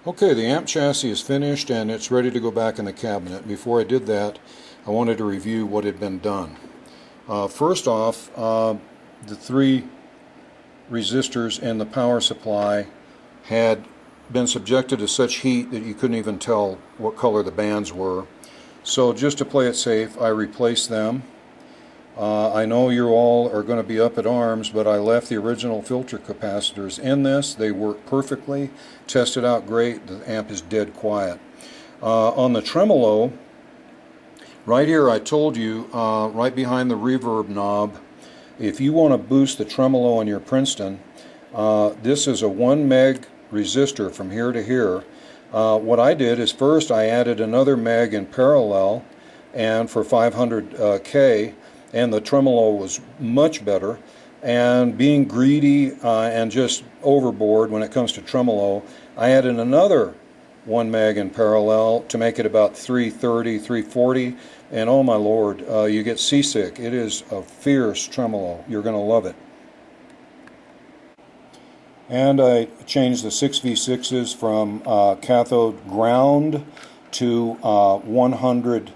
Okay, the amp chassis is finished and it's ready to go back in the cabinet. Before I did that, I wanted to review what had been done. First off, the three resistors in the power supply had been subjected to such heat that you couldn't even tell what color the bands were. So just to play it safe, I replaced them. I know you all are going to be up at arms, but I left the original filter capacitors in this. They work perfectly, tested out great. The amp is dead quiet. On the tremolo, right here I told you, right behind the reverb knob, if you want to boost the tremolo on your Princeton, this is a 1 meg resistor from here to here. What I did is first I added another meg in parallel, and for 500K, and the tremolo was much better. And being greedy and just overboard when it comes to tremolo, I added another 1 meg in parallel to make it about 330, 340, and oh my lord, you get seasick. It is a fierce tremolo. You're going to love it. And I changed the 6V6s from cathode ground to 100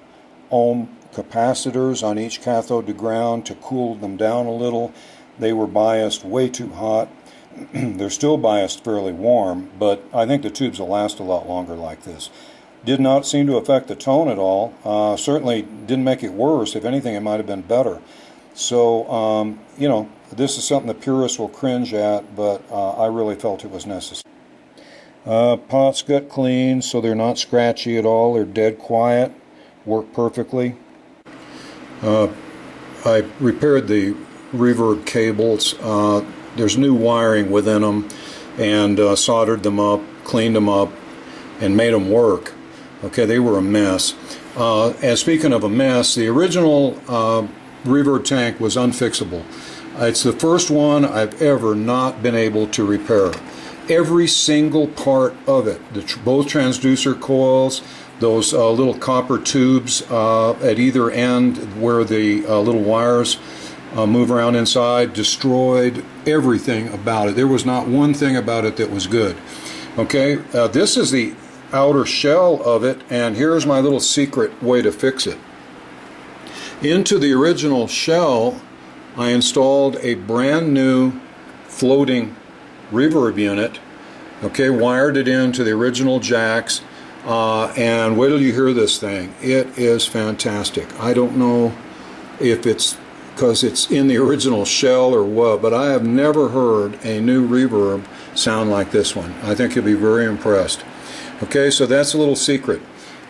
ohm capacitors on each cathode to ground to cool them down a little. They were biased way too hot. They're still biased fairly warm, but I think the tubes will last a lot longer like this. Did not seem to affect the tone at all. Certainly didn't make it worse. If anything, it might have been better. So, you know, this is something the purists will cringe at, but I really felt it was necessary. Pots got clean, so they're not scratchy at all. They're dead quiet. Work perfectly. I repaired the reverb cables. There's new wiring within them, and soldered them up, cleaned them up, and made them work. Okay, they were a mess. And speaking of a mess, the original reverb tank was unfixable. It's the first one I've ever not been able to repair. Every single part of it, both transducer coils, those little copper tubes at either end where the little wires move around inside, destroyed everything about it. There was not one thing about it that was good. Okay, this is the outer shell of it, and here's my little secret way to fix it. Into the original shell, I installed a brand new floating reverb unit. Okay, wired it into the original jacks. And wait till you hear this thing. It is fantastic. I don't know if it's because it's in the original shell or what, but I have never heard a new reverb sound like this one. I think you'll be very impressed. Okay, so that's a little secret.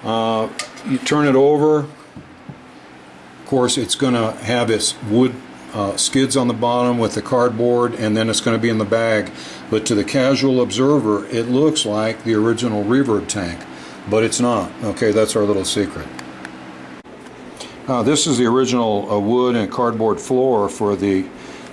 You turn it over. Of course, it's going to have its wood skids on the bottom with the cardboard, and then it's going to be in the bag. But to the casual observer, it looks like the original reverb tank. But it's not. Okay, that's our little secret. This is the original wood and cardboard floor for the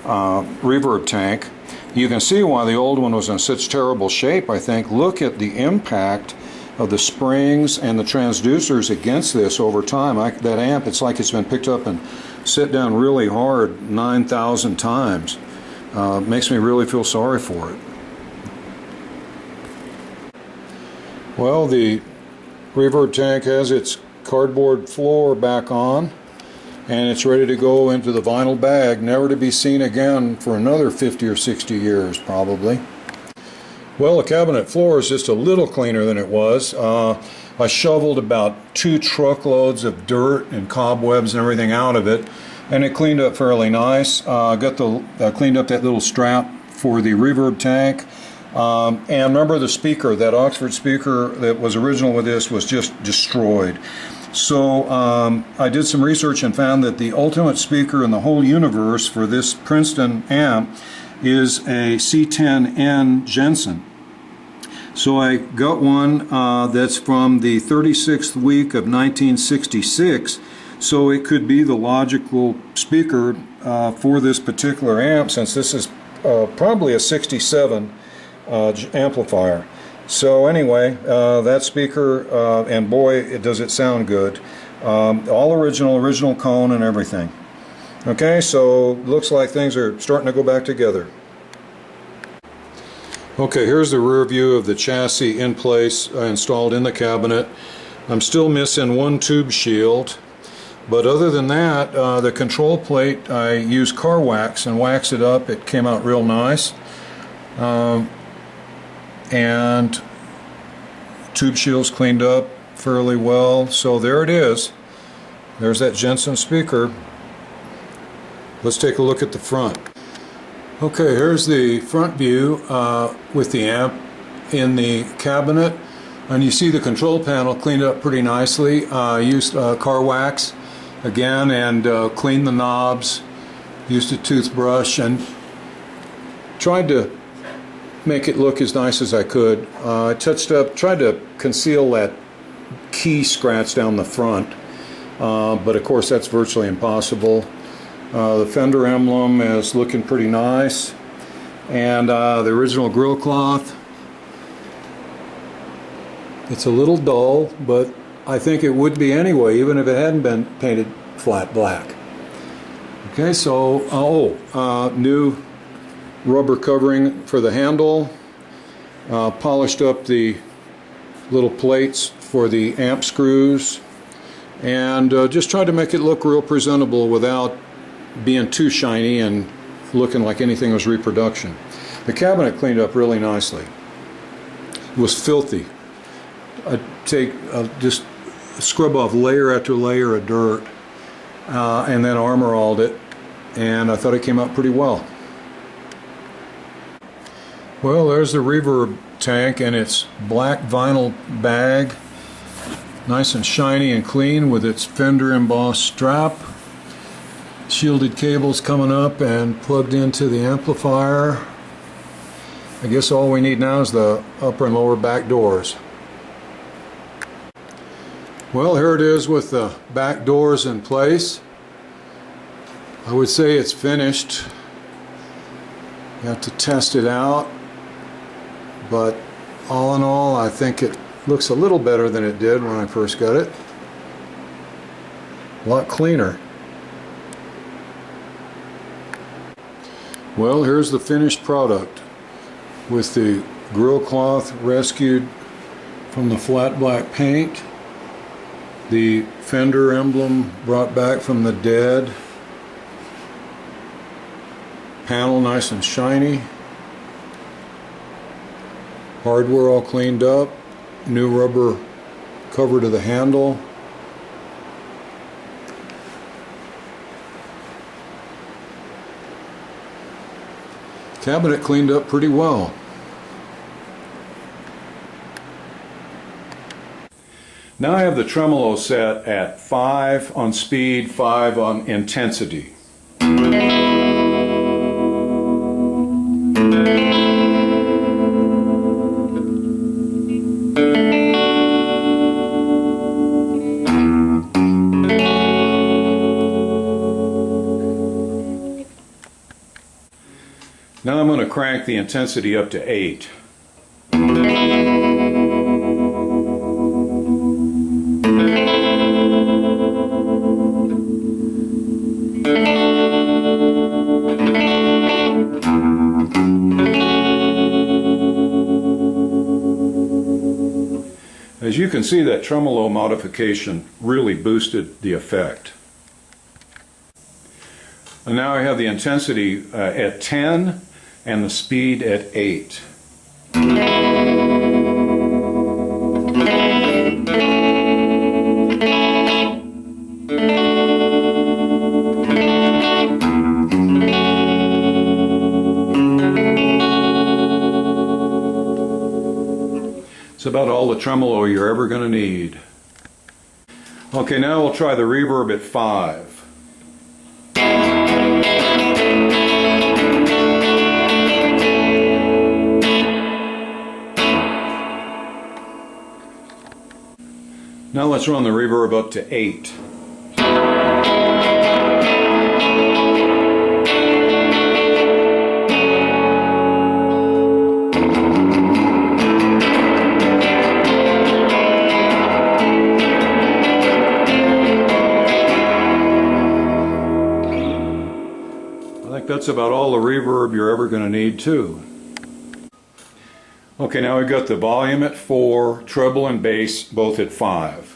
reverb tank. You can see why the old one was in such terrible shape, I think. Look at the impact of the springs and the transducers against this over time. That amp, it's like it's been picked up and set down really hard 9,000 times. Makes me really feel sorry for it. Well, the reverb tank has its cardboard floor back on, and it's ready to go into the vinyl bag, never to be seen again for another 50 or 60 years probably. Well, the cabinet floor is just a little cleaner than it was. I shoveled about 2 truckloads of dirt and cobwebs and everything out of it, and it cleaned up fairly nice. Cleaned up that little strap for the reverb tank. And remember the speaker, that Oxford speaker that was original with this was just destroyed. So I did some research and found that the ultimate speaker in the whole universe for this Princeton amp is a C10N Jensen. So I got one that's from the 36th week of 1966, so it could be the logical speaker for this particular amp, since this is probably a 67 amplifier. So anyway, that speaker, and boy, does it sound good. All original cone and everything. Okay, so looks like things are starting to go back together. Okay, here's the rear view of the chassis in place, installed in the cabinet. I'm still missing one tube shield, but other than that, the control plate, I used car wax and waxed it up. It came out real nice. And tube shield's cleaned up fairly well. So there it is. There's that Jensen speaker. Let's take a look at the front. Okay, here's the front view with the amp in the cabinet, and you see the control panel cleaned up pretty nicely. I used car wax again and cleaned the knobs, used a toothbrush, and tried to make it look as nice as I could. I touched up, tried to conceal that key scratch down the front, but of course that's virtually impossible. The Fender emblem is looking pretty nice, and the original grill cloth, it's a little dull, but I think it would be anyway, even if it hadn't been painted flat black. Okay, so new rubber covering for the handle, polished up the little plates for the amp screws, and just tried to make it look real presentable without being too shiny and looking like anything was reproduction. The cabinet cleaned up really nicely. It was filthy. I'd just scrub off layer after layer of dirt and then armor-alled it, and I thought it came out pretty well. Well, there's the reverb tank and its black vinyl bag, nice and shiny and clean with its Fender embossed strap. Shielded cables coming up and plugged into the amplifier. I guess all we need now is the upper and lower back doors. Well, here it is with the back doors in place. I would say it's finished. You have to test it out, but all in all, I think it looks a little better than it did when I first got it. A lot cleaner. Well, here's the finished product with the grill cloth rescued from the flat black paint, the Fender emblem brought back from the dead, panel nice and shiny, hardware all cleaned up, new rubber cover to the handle. Cabinet cleaned up pretty well. Now I have the tremolo set at 5 on speed, 5 on intensity. Now I'm going to crank the intensity up to 8. As you can see, that tremolo modification really boosted the effect. And now I have the intensity at 10 and the speed at 8. It's about all the tremolo you're ever going to need. Okay, now we'll try the reverb at 5. Now let's run the reverb up to 8. I think that's about all the reverb you're ever going to need too. Okay, now we've got the volume at 4, treble and bass both at 5.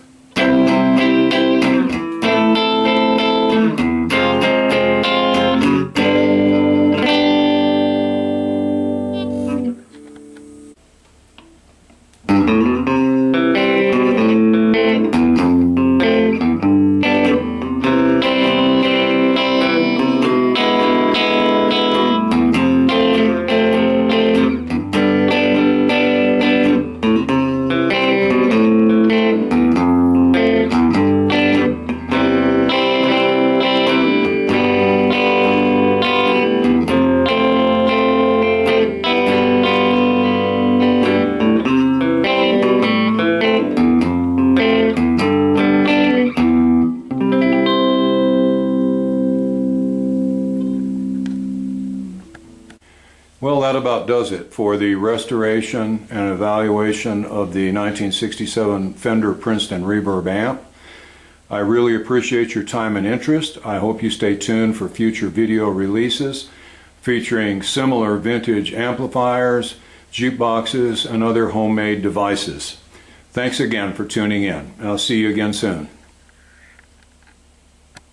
Well, that about does it for the restoration and evaluation of the 1967 Fender Princeton Reverb amp. I really appreciate your time and interest. I hope you stay tuned for future video releases featuring similar vintage amplifiers, jukeboxes, and other homemade devices. Thanks again for tuning in. I'll see you again soon.